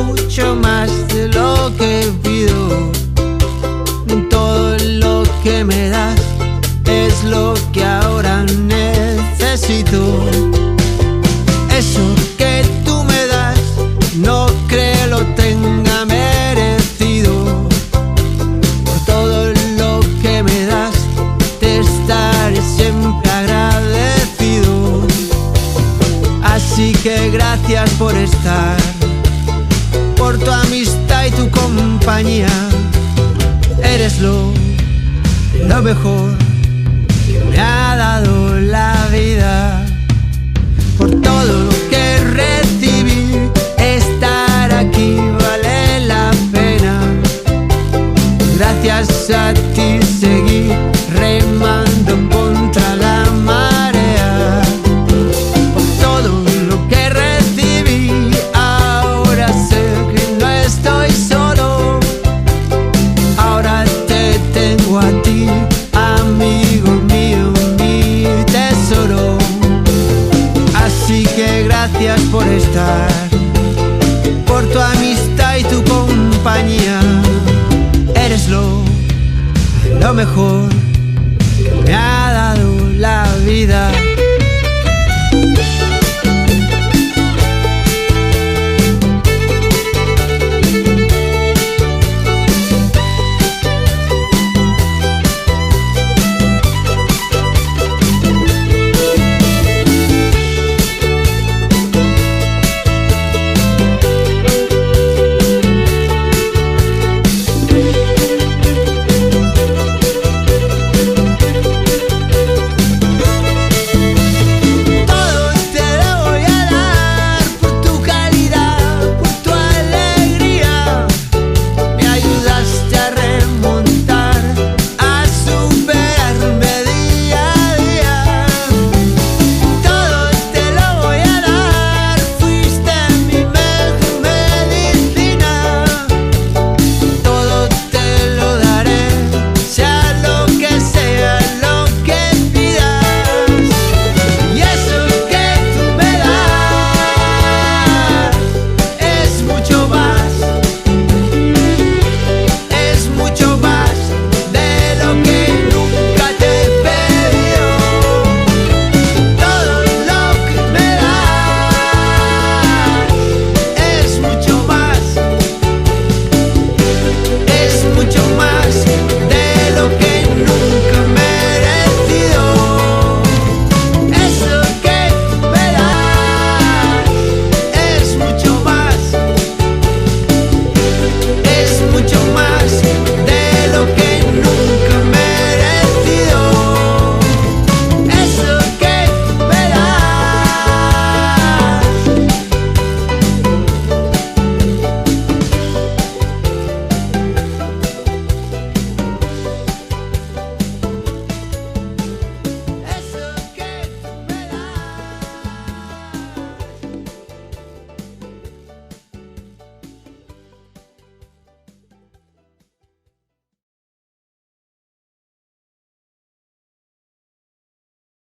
mucho más de lo que pido. Todo lo que me das es lo que ahora necesito. Eso que tú me das no creo lo tenga merecido. Por todo lo que me das te estaré siempre agradecido. Así que gracias por estar, por tu amistad y tu compañía. Eres lo mejor que me ha dado la vida. Por todo lo que recibí, estar aquí vale la pena. Gracias a ti seguí remando contra la marea. Por todo lo que recibí, ahora sé que no estoy solo. Ahora te tengo a ti, amigo mío, mi tesoro. Así que gracias por estar, por tu amistad y tu compañía. Eres lo mejor que me ha dado la vida.